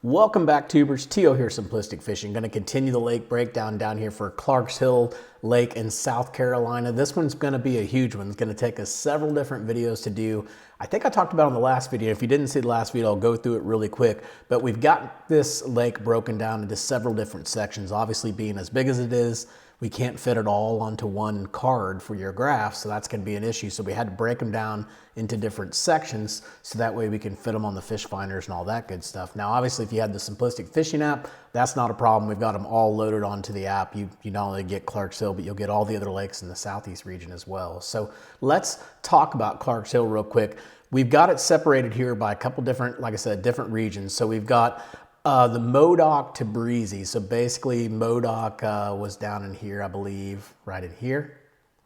Welcome back, tubers. Tio here, Simplistic Fishing. Going to continue the lake breakdown down here for Clarks Hill Lake in South Carolina. This one's going to be a huge one. It's going to take us several different videos to do. I think I talked about it in the last video. If you didn't see the last video, I'll go through it really quick. But we've got this lake broken down into several different sections. Obviously, being as big as it is, we can't fit it all onto one card for your graph, so that's going to be an issue. So we had to break them down into different sections so that way we can fit them on the fish finders and all that good stuff. Now, obviously, if you had the Simplistic Fishing app, that's not a problem. We've got them all loaded onto the app. You not only get Clarks Hill, but you'll get all the other lakes in the southeast region as well. So let's talk about Clarks Hill real quick. We've got it separated here by a couple different, like I said, different regions. So we've got the Modoc to Breezy. So basically Modoc was down in here, I believe, right in here.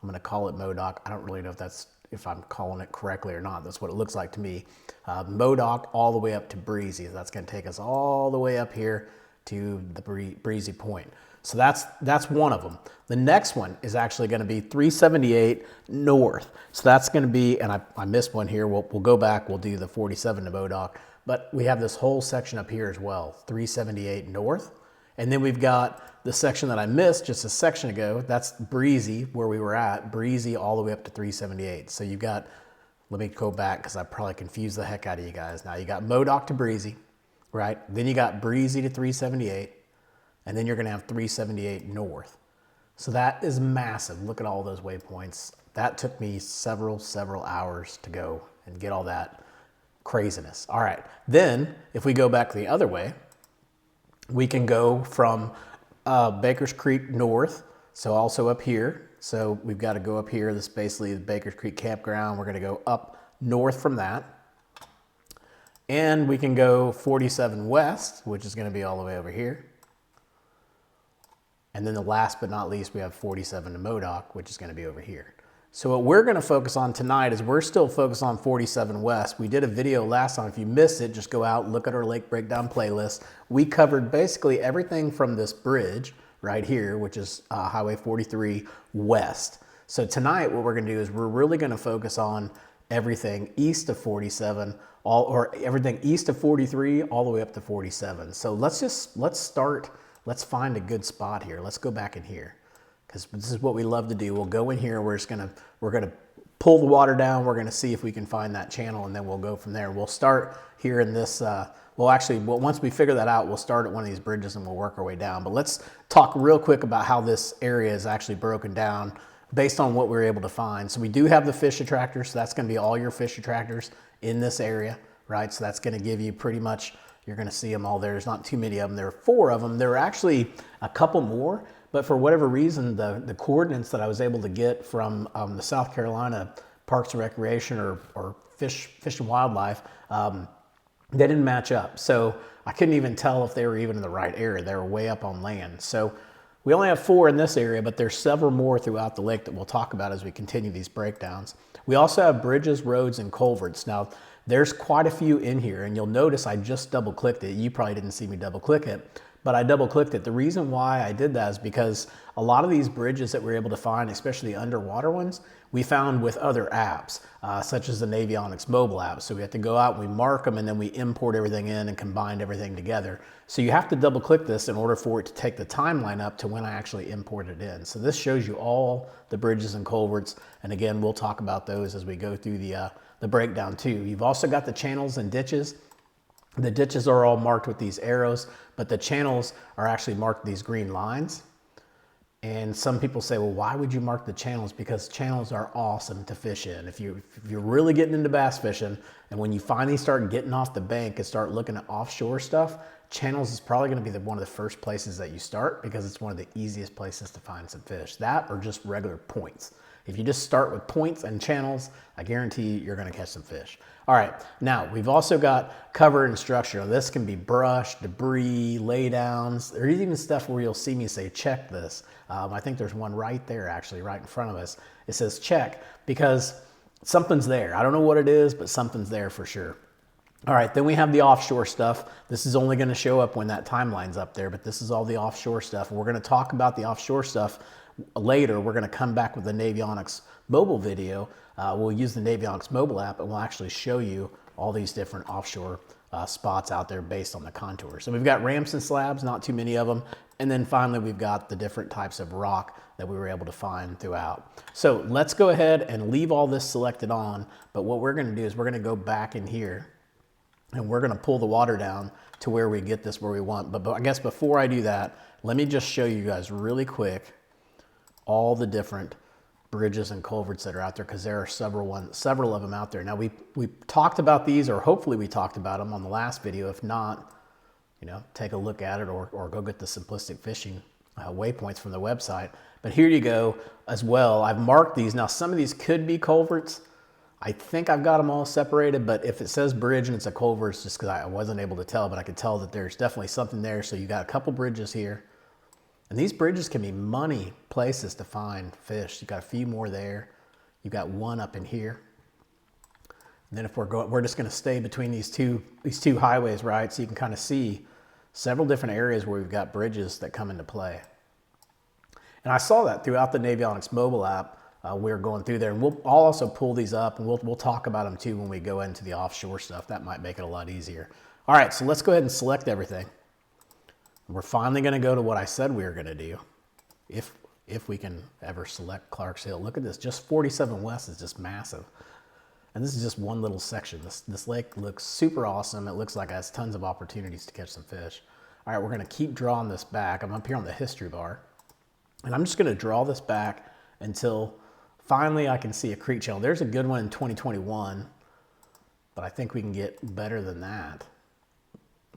I'm gonna call it Modoc. I don't really know if I'm calling it correctly or not. That's what it looks like to me. Modoc all the way up to Breezy. That's gonna take us all the way up here to the Breezy Point. So that's one of them. The next one is actually gonna be 378 north. So that's gonna be, and I missed one here. We'll go back, we'll do the 47 to Modoc. But we have this whole section up here as well, 378 north. And then we've got the section that I missed just a section ago. That's Breezy, where we were at, Breezy all the way up to 378. So you've got, let me go back because I probably confused the heck out of you guys. Now you got Modoc to Breezy, right? Then you got Breezy to 378. And then you're gonna have 378 north. So that is massive. Look at all those waypoints. That took me several hours to go and get all that craziness. All right, then if we go back the other way, we can go from Baker's Creek north, so also up here. So we've got to go up here. This is basically the Baker's Creek campground. We're going to go up north from that. And we can go 47 west, which is going to be all the way over here. And then the last but not least, we have 47 to Modoc, which is going to be over here. So what we're going to focus on tonight is we're still focused on 47 West. We did a video last time. If you missed it, just go out and look at our Lake Breakdown playlist. We covered basically everything from this bridge right here, which is Highway 43 West. So tonight what we're going to do is we're really going to focus on everything east of 47, or everything east of 43 all the way up to 47. So let's find a good spot here. Let's go back in here, because this is what we love to do. We'll go in here, we're gonna pull the water down, we're gonna see if we can find that channel, and then we'll go from there. We'll start here in this, once we figure that out, we'll start at one of these bridges and we'll work our way down. But let's talk real quick about how this area is actually broken down based on what we were able to find. So we do have the fish attractors, so that's gonna be all your fish attractors in this area, right? So that's gonna give you pretty much, you're gonna see them all there. There's not too many of them. There are 4 of them. There are actually a couple more, but for whatever reason, the coordinates that I was able to get from the South Carolina Parks and Recreation or Fish and Wildlife, they didn't match up. So I couldn't even tell if they were even in the right area. They were way up on land. So we only have 4 in this area, but there's several more throughout the lake that we'll talk about as we continue these breakdowns. We also have bridges, roads, and culverts. Now, there's quite a few in here, and you'll notice I just double clicked it. You probably didn't see me double click it, but I double clicked it. The reason why I did that is because a lot of these bridges that we're able to find, especially underwater ones, we found with other apps, such as the Navionics mobile app. So we have to go out, we mark them, and then we import everything in and combine everything together. So you have to double click this in order for it to take the timeline up to when I actually import it in. So this shows you all the bridges and culverts. And again, we'll talk about those as we go through the breakdown too. You've also got the channels and ditches. The ditches are all marked with these arrows, but the channels are actually marked with these green lines. And some people say, well, why would you mark the channels? Because channels are awesome to fish in. If you're really getting into bass fishing, and when you finally start getting off the bank and start looking at offshore stuff, channels is probably going to be one of the first places that you start, because it's one of the easiest places to find some fish. That or just regular points. If you just start with points and channels, I guarantee you're going to catch some fish. All right, now we've also got cover and structure. This can be brush, debris, laydowns. There's even stuff where you'll see me say, check this. I think there's one right there, actually, right in front of us. It says check, because something's there. I don't know what it is, but something's there for sure. All right, then we have the offshore stuff. This is only going to show up when that timeline's up there, but this is all the offshore stuff. We're going to talk about the offshore stuff later. We're going to come back with the Navionics mobile video. We'll use the Navionics mobile app, and we'll actually show you all these different offshore spots out there based on the contour. So we've got ramps and slabs, not too many of them. And then finally, we've got the different types of rock that we were able to find throughout. So let's go ahead and leave all this selected on. But what we're gonna do is we're gonna go back in here and we're gonna pull the water down to where we get this where we want. But I guess before I do that, let me just show you guys really quick all the different bridges and culverts that are out there, because there are several of them out there. Now we talked about these, or hopefully we talked about them on the last video. If not, you know, take a look at it or go get the simplistic fishing waypoints from the website. But here you go as well. I've marked these. Now some of these could be culverts. I think I've got them all separated, but if it says bridge and it's a culvert, it's just because I wasn't able to tell, but I could tell that there's definitely something there. So you got a couple bridges here. And these bridges can be money places to find fish. You've got a few more there. You've got one up in here. And then if we're just going to stay between these two highways, right? So you can kind of see several different areas where we've got bridges that come into play. And I saw that throughout the Navionics mobile app. We were going through there, and I'll also pull these up, and we'll talk about them too when we go into the offshore stuff. That might make it a lot easier. All right, so let's go ahead and select everything. We're finally going to go to what I said we were going to do, if we can ever select Clark's Hill. Look at this, just 47 West is just massive. And this is just one little section. This lake looks super awesome. It looks like it has tons of opportunities to catch some fish. All right, we're going to keep drawing this back. I'm up here on the history bar, and I'm just going to draw this back until finally I can see a creek channel. There's a good one in 2021, but I think we can get better than that.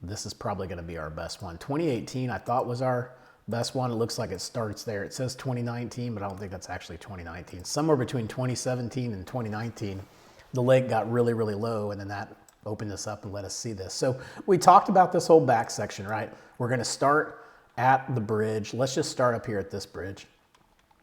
This is probably going to be our best one. 2018 I thought was our best one. It looks like it starts there. It says 2019, but I don't think that's actually 2019. Somewhere between 2017 and 2019, the lake got really, really low, and then that opened us up and let us see this. So we talked about this whole back section, right? We're going to start at the bridge. Let's just start up here at this bridge.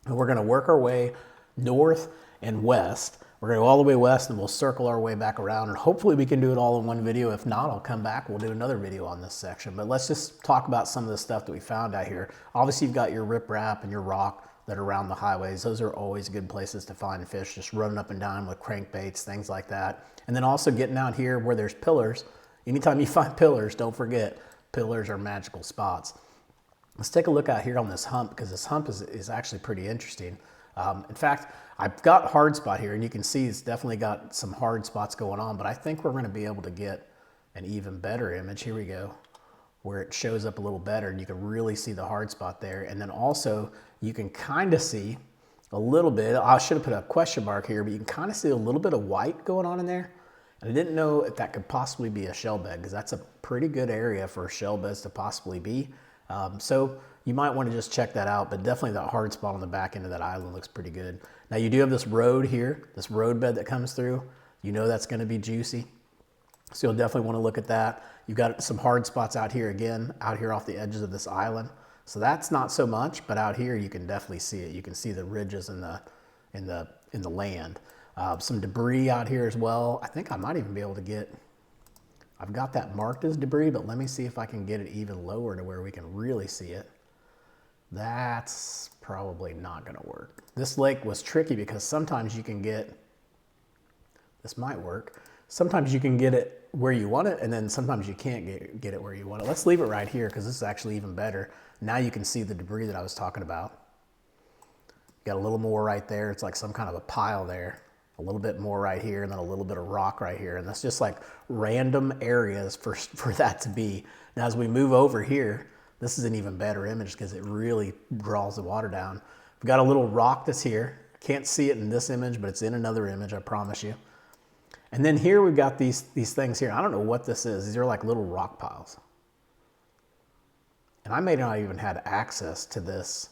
And we're going to work our way north and west. We're going to go all the way west, and we'll circle our way back around, and hopefully we can do it all in one video. If not, I'll come back. We'll do another video on this section. But let's just talk about some of the stuff that we found out here. Obviously, you've got your riprap and your rock that are around the highways. Those are always good places to find fish, just running up and down with crankbaits, things like that. And then also getting out here where there's pillars. Anytime you find pillars, don't forget, pillars are magical spots. Let's take a look out here on this hump, because this hump is actually pretty interesting. In fact, I've got hard spot here, and you can see it's definitely got some hard spots going on, but I think we're going to be able to get an even better image. Here we go, where it shows up a little better, and you can really see the hard spot there. And then also you can kind of see a little bit, I should have put a question mark here, but you can kind of see a little bit of white going on in there. And I didn't know if that could possibly be a shell bed, because that's a pretty good area for shell beds to possibly be. So you might want to just check that out, but definitely that hard spot on the back end of that island looks pretty good. Now you do have this road here, this road bed that comes through. You know that's going to be juicy. So you'll definitely want to look at that. You've got some hard spots out here again, out here off the edges of this island. So that's not so much, but out here you can definitely see it. You can see the ridges in the land. Some debris out here as well. I think I might even be able to get, I've got that marked as debris, but let me see if I can get it even lower to where we can really see it. That's probably not going to work. This lake was tricky because sometimes you can get, this might work, sometimes you can get it where you want it, and then sometimes you can't get it where you want it. Let's leave it right here, because this is actually even better. Now you can see the debris that I was talking about. Got a little more right there. It's like some kind of a pile there. A little bit more right here, and then a little bit of rock right here. And that's just like random areas for that to be. Now as we move over here, this is an even better image because it really draws the water down. We've got a little rock that's here. Can't see it in this image, but it's in another image, I promise you. And then here we've got these things here. I don't know what this is. These are like little rock piles. And I may not even had access to this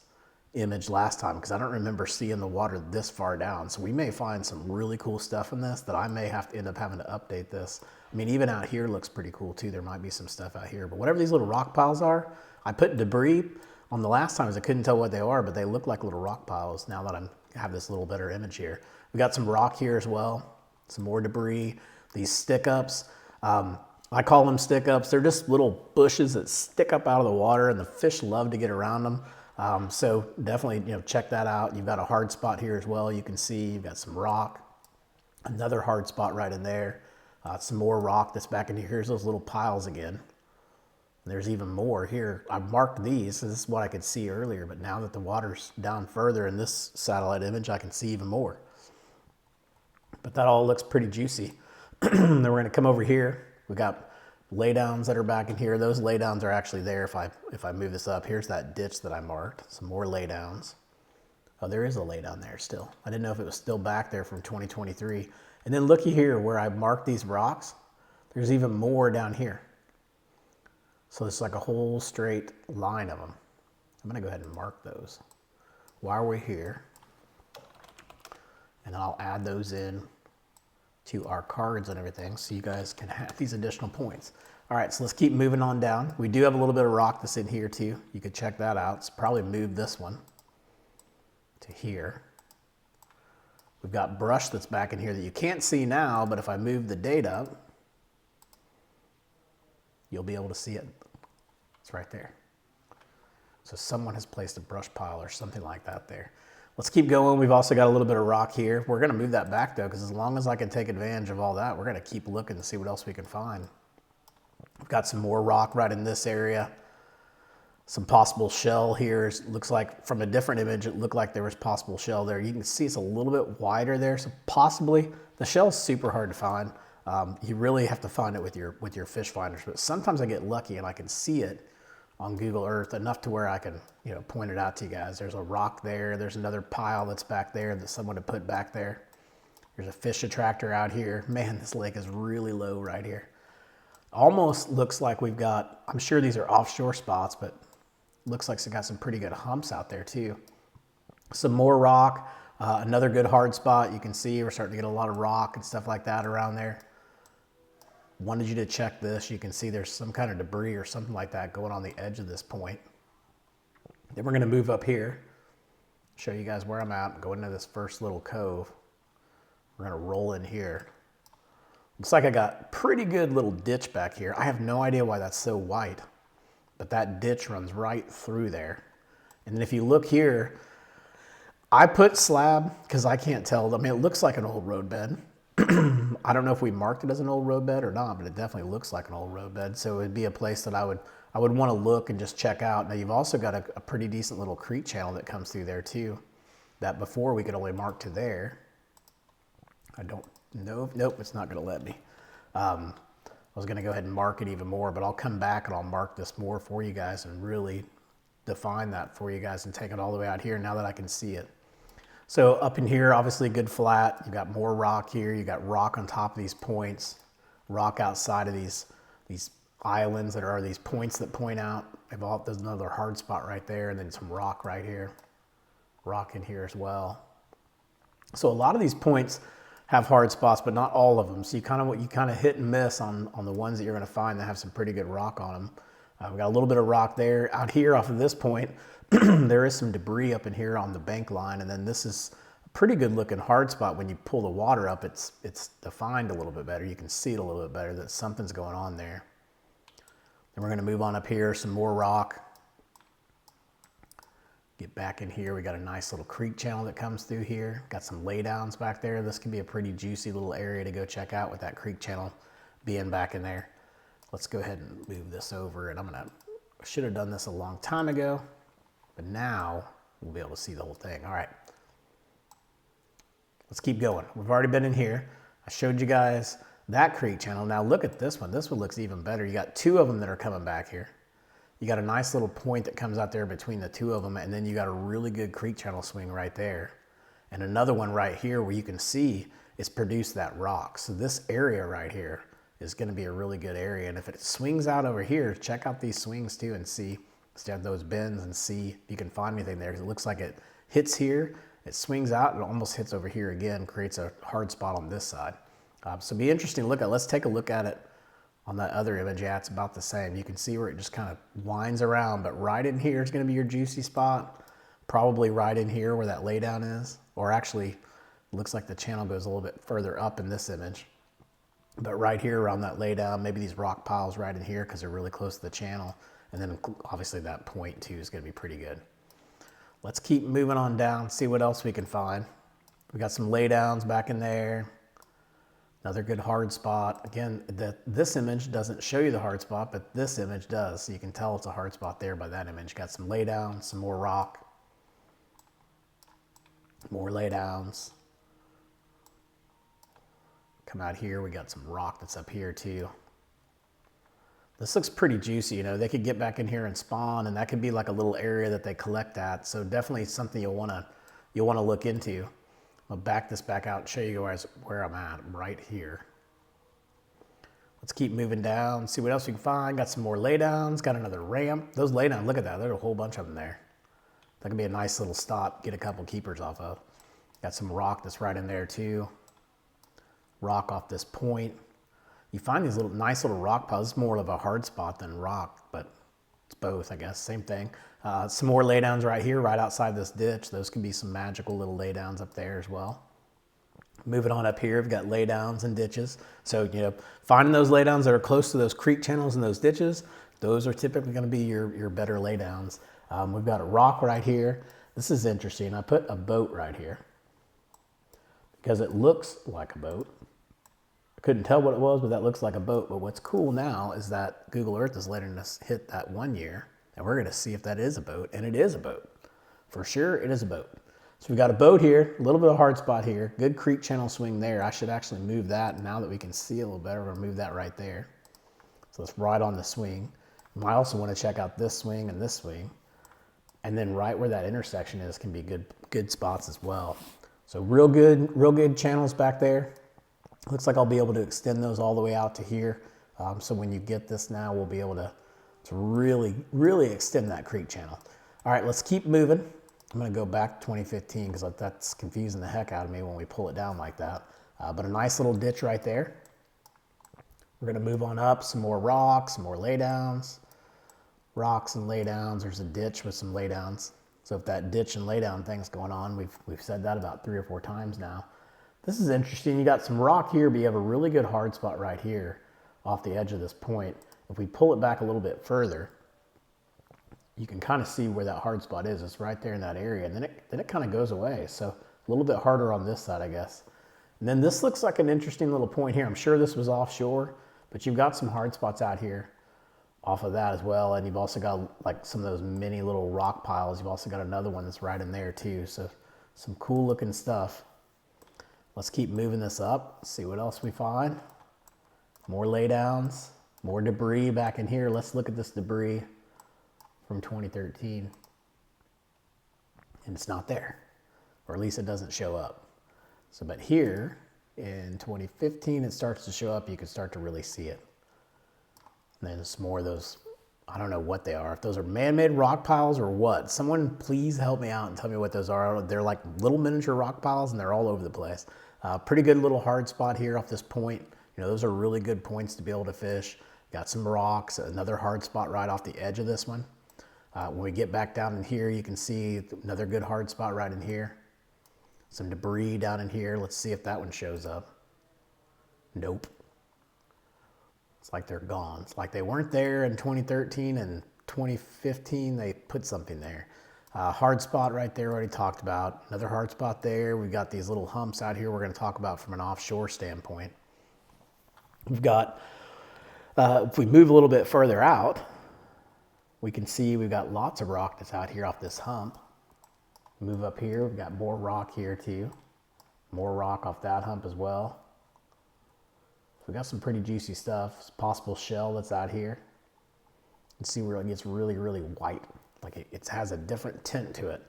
image last time, because I don't remember seeing the water this far down. So we may find some really cool stuff in this that I may have to end up having to update this. I mean, even out here looks pretty cool too. There might be some stuff out here, but whatever these little rock piles are, I put debris on the last time, as I couldn't tell what they are, but they look like little rock piles now that I have this little better image here. We got some rock here as well, some more debris, these stick-ups. I call them stick-ups. They're just little bushes that stick up out of the water, and the fish love to get around them. So definitely, check that out. You've got a hard spot here as well. You can see you've got some rock, another hard spot right in there. Some more rock that's back in here. Here's those little piles again. There's even more here. I marked these, so this is what I could see earlier, but now that the water's down further in this satellite image, I can see even more. But that all looks pretty juicy. Then we're gonna come over here. We got laydowns that are back in here. Those laydowns are actually there if I move this up. Here's that ditch that I marked. Some more laydowns. Oh, there is a laydown there still. I didn't know if it was still back there from 2023. And then looky here where I marked these rocks. There's even more down here. So it's like a whole straight line of them. I'm gonna go ahead and mark those while we're here. And I'll add those in to our cards and everything so you guys can have these additional points. All right, so let's keep moving on down. We do have a little bit of rock that's in here too. You could check that out. So probably move this one to here. We've got brush that's back in here that you can't see now, but if I move the date up, you'll be able to see it. It's right there. So someone has placed a brush pile or something like that there. Let's keep going. We've also got a little bit of rock here. We're gonna move that back though, because as long as I can take advantage of all that, we're gonna keep looking to see what else we can find. We've got some more rock right in this area. Some possible shell here. Looks like from a different image, it looked like there was possible shell there. You can see it's a little bit wider there, so possibly the shell's super hard to find. You really have to find it with your fish finders, but sometimes I get lucky and I can see it on Google Earth enough to where I can, point it out to you guys. There's a rock there. There's another pile that's back there that someone had put back there. There's a fish attractor out here. Man, this lake is really low right here. Almost looks like we've got, I'm sure these are offshore spots, but looks like it's got some pretty good humps out there too. Some more rock, another good hard spot. You can see we're starting to get a lot of rock and stuff like that around there. Wanted you to check this. You can see there's some kind of debris or something like that going on the edge of this point. Then we're gonna move up here, show you guys where I'm at, go into this first little cove. We're gonna roll in here. Looks like I got pretty good little ditch back here. I have no idea why that's so white, but that ditch runs right through there. And then if you look here, I put slab because I can't tell. I mean, it looks like an old roadbed. I don't know if we marked it as an old roadbed or not, but it definitely looks like an old roadbed. So it'd be a place that I would want to look and just check out. Now you've also got a pretty decent little creek channel that comes through there too. That before we could only mark to there. I don't know. Nope, it's not going to let me. I was going to go ahead and mark it even more, but I'll come back and I'll mark this more for you guys and really define that for you guys and take it all the way out here now that I can see it. So up in here, obviously good flat. You got more rock here. You got rock on top of these points, rock outside of these islands that are these points that point out. There's another hard spot right there, and then some rock right here. Rock in here as well. So a lot of these points have hard spots, but not all of them. So you kind of hit and miss on the ones that you're going to find that have some pretty good rock on them. We got a little bit of rock there. Out here off of this point, there is some debris up in here on the bank line, and then this is a pretty good looking hard spot. When you pull the water up, it's defined a little bit better. You can see it a little bit better that something's going on there. Then we're going to move on up here, some more rock. Get back in here. We got a nice little creek channel that comes through here. Got some laydowns back there. This can be a pretty juicy little area to go check out with that creek channel being back in there. Let's go ahead and move this over, and I should have done this a long time ago, but now we'll be able to see the whole thing. All right, let's keep going. We've already been in here. I showed you guys that creek channel. Now look at this one. This one looks even better. You got two of them that are coming back here. You got a nice little point that comes out there between the two of them, and then you got a really good creek channel swing right there. And another one right here where you can see it's produced that rock. So this area right here is going to be a really good area. And if it swings out over here, check out these swings too and see, stand those bends and see if you can find anything there. It looks like it hits here, it swings out, and it almost hits over here again, creates a hard spot on this side. So be interesting to look at. Let's take a look at it on that other image. Yeah, it's about the same. You can see where it just kind of winds around, but right in here is going to be your juicy spot. Probably right in here where that laydown is, or actually looks like the channel goes a little bit further up in this image. But right here around that laydown, maybe these rock piles right in here because they're really close to the channel. And then obviously that point too is going to be pretty good. Let's keep moving on down, see what else we can find. We got some laydowns back in there. Another good hard spot. Again, this image doesn't show you the hard spot, but this image does. So you can tell it's a hard spot there by that image. Got some laydowns, some more rock, more laydowns. Come out here, we got some rock that's up here too. This looks pretty juicy, you know, they could get back in here and spawn, and that could be like a little area that they collect at. So definitely something you'll wanna look into. I'll back this back out and show you guys where I'm at. I'm right here. Let's keep moving down, see what else we can find. Got some more laydowns, got another ramp. Those laydowns, look at that, there's a whole bunch of them there. That could be a nice little stop, get a couple keepers off of. Got some rock that's right in there too. Rock off this point. You find these nice little rock piles. It's more of a hard spot than rock, but it's both, I guess, same thing. Some more laydowns right here, right outside this ditch. Those can be some magical little laydowns up there as well. Moving on up here, we've got laydowns and ditches. So, you know, finding those laydowns that are close to those creek channels and those ditches, those are typically gonna be your better laydowns. We've got a rock right here. This is interesting. I put a boat right here because it looks like a boat. Couldn't tell what it was, but that looks like a boat. But what's cool now is that Google Earth is letting us hit that 1 year, and we're gonna see if that is a boat, and it is a boat. For sure, it is a boat. So we've got a boat here, a little bit of hard spot here, good creek channel swing there. I should actually move that. Now that we can see a little better, we're gonna move that right there. So it's right on the swing. You might also wanna check out this swing and this swing. And then right where that intersection is can be good spots as well. So real good channels back there. Looks like I'll be able to extend those all the way out to here. So when you get this now, we'll be able to really extend that creek channel. All right, let's keep moving. I'm gonna go back to 2015 because that's confusing the heck out of me when we pull it down like that. But a nice little ditch right there. We're gonna move on up, some more rocks, some more laydowns. Rocks and laydowns, there's a ditch with some laydowns. So if that ditch and laydown thing's going on, we've said that about 3 or 4 times now. This is interesting. You got some rock here, but you have a really good hard spot right here off the edge of this point. If we pull it back a little bit further, you can kind of see where that hard spot is. It's right there in that area, and then it kind of goes away. So a little bit harder on this side, I guess. And then this looks like an interesting little point here. I'm sure this was offshore, but you've got some hard spots out here off of that as well. And you've also got like some of those mini little rock piles. You've also got another one that's right in there too. So some cool looking stuff. Let's keep moving this up, see what else we find. More laydowns, more debris back in here. Let's look at this debris from 2013. And it's not there, or at least it doesn't show up. So, but here in 2015, it starts to show up. You can start to really see it. And then some more of those, I don't know what they are. If those are man-made rock piles or what. Someone please help me out and tell me what those are. They're like little miniature rock piles and they're all over the place. Pretty good little hard spot here off this point. You know, those are really good points to be able to fish. Got some rocks, another hard spot right off the edge of this one. When we get back down in here, you can see another good hard spot right in here. Some debris down in here. Let's see if that one shows up. Nope. It's like they're gone. It's like they weren't there in 2013 and 2015, they put something there. Hard spot right there, already talked about. Another hard spot there. We've got these little humps out here we're gonna talk about from an offshore standpoint. We've got, if we move a little bit further out, we can see we've got lots of rock that's out here off this hump. Move up here, we've got more rock here too. More rock off that hump as well. We got some pretty juicy stuff. It's a possible shell that's out here. You can see where it gets really white. Like it has a different tint to it.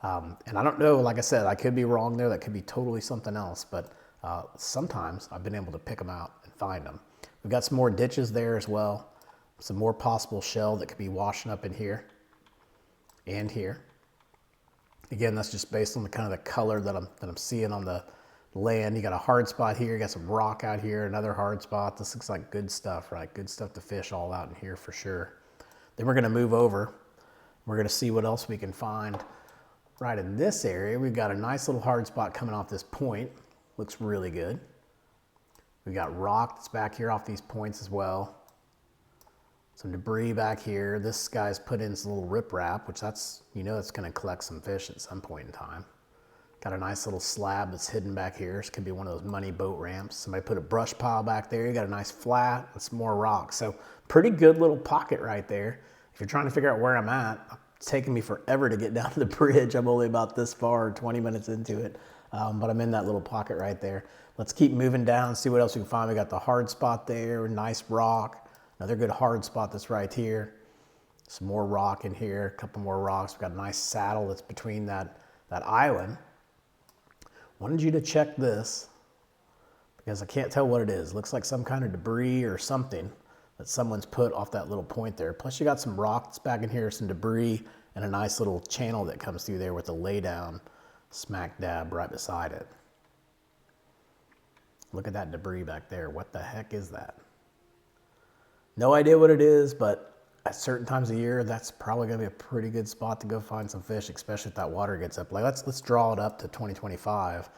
And I don't know, like I said, I could be wrong there. That could be totally something else. But sometimes I've been able to pick them out and find them. We've got some more ditches there as well. Some more possible shell that could be washing up in here and here. Again, that's just based on the kind of the color that I'm seeing on the land. You got a hard spot here, you got some rock out here, another hard spot. This looks like good stuff, right? Good stuff to fish all out in here for sure. Then we're gonna move over. We're gonna see what else we can find. Right in this area, we've got a nice little hard spot coming off this point. Looks really good. We've got rock that's back here off these points as well. Some debris back here. This guy's put in some little riprap, which that's, you know, it's gonna collect some fish at some point in time. Got a nice little slab that's hidden back here. This could be one of those money boat ramps. Somebody put a brush pile back there. You got a nice flat with some more rocks. So pretty good little pocket right there. If you're trying to figure out where I'm at, it's taking me forever to get down to the bridge. I'm only about this far, 20 minutes into it. But I'm in that little pocket right there. Let's keep moving down, see what else we can find. We got the hard spot there, nice rock. Another good hard spot that's right here. Some more rock in here, a couple more rocks. We've got a nice saddle that's between that island. Wanted you to check this because I can't tell what it is. Looks like some kind of debris or something that someone's put off that little point there. Plus you got some rocks back in here, some debris, and a nice little channel that comes through there with a lay down smack dab right beside it. Look at that debris back there. What the heck is that? No idea what it is, but at certain times of year, that's probably gonna be a pretty good spot to go find some fish, especially if that water gets up. Like let's draw it up to 2025,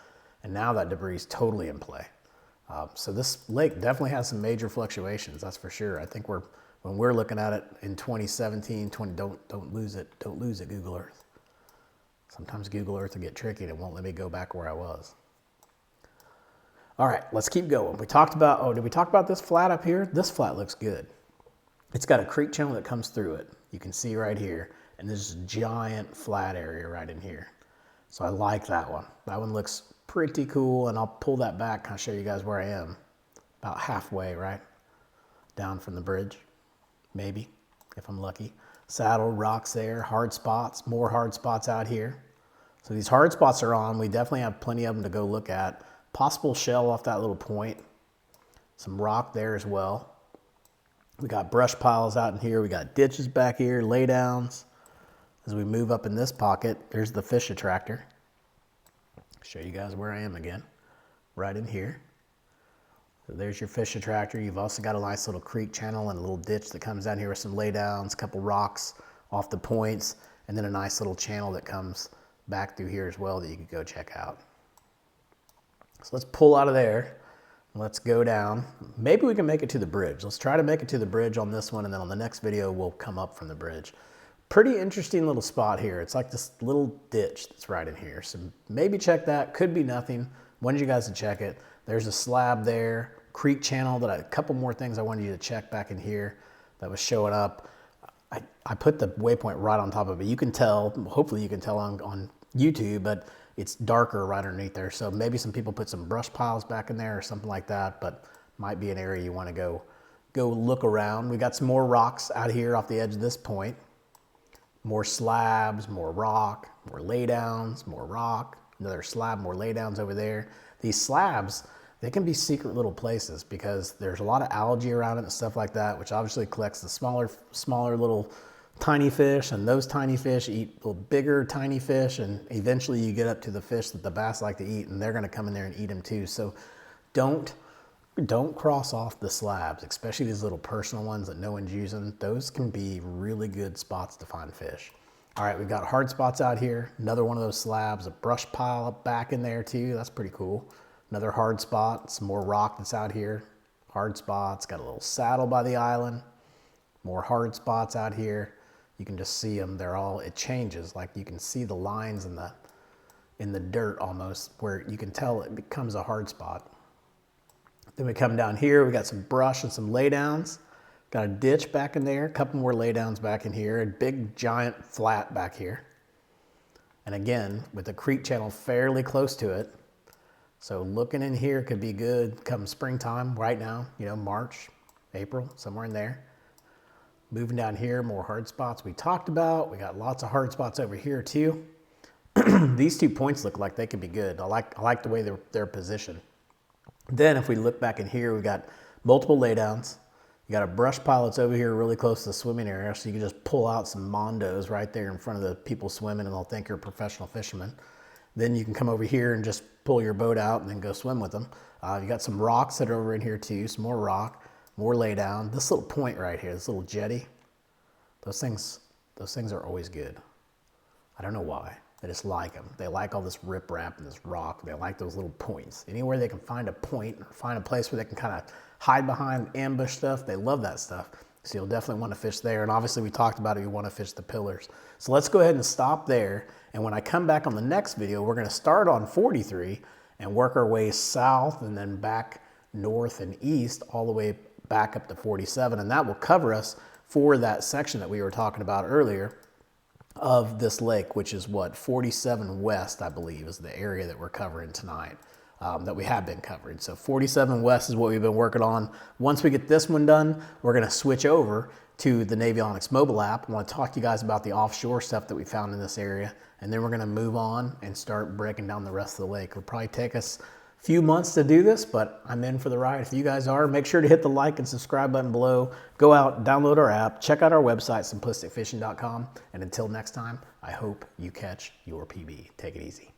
and now that debris is totally in play. So this lake definitely has some major fluctuations, that's for sure. I think when we're looking at it in 2017, don't lose it, Google Earth. Sometimes Google Earth will get tricky and it won't let me go back where I was. All right, let's keep going. We talked about, did we talk about this flat up here? This flat looks good. It's got a creek channel that comes through it. You can see right here, and there's this giant flat area right in here. So I like that one. That one looks pretty cool, and I'll pull that back, kind of show you guys where I am. About halfway, right? Down from the bridge, maybe, if I'm lucky. Saddle, rocks there, hard spots, more hard spots out here. So these hard spots are on. We definitely have plenty of them to go look at. Possible shell off that little point. Some rock there as well. We got brush piles out in here. We got ditches back here, lay downs. As we move up in this pocket, there's the fish attractor. Show you guys where I am again, right in here. So there's your fish attractor. You've also got a nice little creek channel and a little ditch that comes down here with some lay downs, a couple rocks off the points, and then a nice little channel that comes back through here as well that you could go check out. So let's pull out of there. Let's go down. Maybe we can make it to the bridge. Let's try to make it to the bridge on this one, and then on the next video, we'll come up from the bridge. Pretty interesting little spot here. It's like this little ditch that's right in here. So maybe check that. Could be nothing. Wanted you guys to check it. There's a slab there, creek channel, a couple more things I wanted you to check back in here that was showing up. I put the waypoint right on top of it. You can tell, hopefully you can tell on YouTube, but it's darker right underneath there. So maybe some people put some brush piles back in there or something like that, but might be an area you want to go look around. We got some more rocks out here off the edge of this point. More slabs, more rock, more laydowns, more rock, another slab, more laydowns over there. These slabs, they can be secret little places because there's a lot of algae around it and stuff like that, which obviously collects the smaller little tiny fish, and those tiny fish eat little bigger tiny fish, and eventually you get up to the fish that the bass like to eat, and they're going to come in there and eat them too. So don't cross off the slabs, especially these little personal ones that no one's using. Those can be really good spots to find fish. All right, we've got hard spots out here. Another one of those slabs, a brush pile up back in there too. That's pretty cool. Another hard spot, some more rock that's out here. Hard spots, got a little saddle by the island. More hard spots out here. You can just see them. It changes. Like you can see the lines in the dirt almost, where you can tell it becomes a hard spot. Then we come down here, we got some brush and some laydowns. Got a ditch back in there, a couple more laydowns back in here, a big giant flat back here. And again, with the creek channel fairly close to it. So looking in here could be good come springtime right now, March, April, somewhere in there. Moving down here, more hard spots we talked about. We got lots of hard spots over here too. These 2 points look like they could be good. I like the way they're positioned. Then if we look back in here, we got multiple laydowns. You got a brush pile that's over here really close to the swimming area, so you can just pull out some mondos right there in front of the people swimming, and they'll think you're a professional fisherman. Then you can come over here and just pull your boat out and then go swim with them. You got some rocks that are over in here too, some more rock. More lay down. This little point right here, this little jetty, those things are always good. I don't know why. I just like them. They like all this riprap and this rock. They like those little points. Anywhere they can find a point or find a place where they can kind of hide behind, ambush stuff, they love that stuff. So you'll definitely want to fish there. And obviously we talked about it, you want to fish the pillars. So let's go ahead and stop there. And when I come back on the next video, we're going to start on 43 and work our way south and then back north and east all the way back up to 47. And that will cover us for that section that we were talking about earlier of this lake, which is what, 47 West, I believe, is the area that we're covering tonight, that we have been covering. So 47 West is what we've been working on. Once we get this one done, we're going to switch over to the Navionics mobile app. I want to talk to you guys about the offshore stuff that we found in this area, and then we're going to move on and start breaking down the rest of the lake. It'll probably take us a few months to do this, but I'm in for the ride. If you guys are, make sure to hit the like and subscribe button below. Go out, download our app, check out our website, simplisticfishing.com, and until next time, I hope you catch your PB. Take it easy.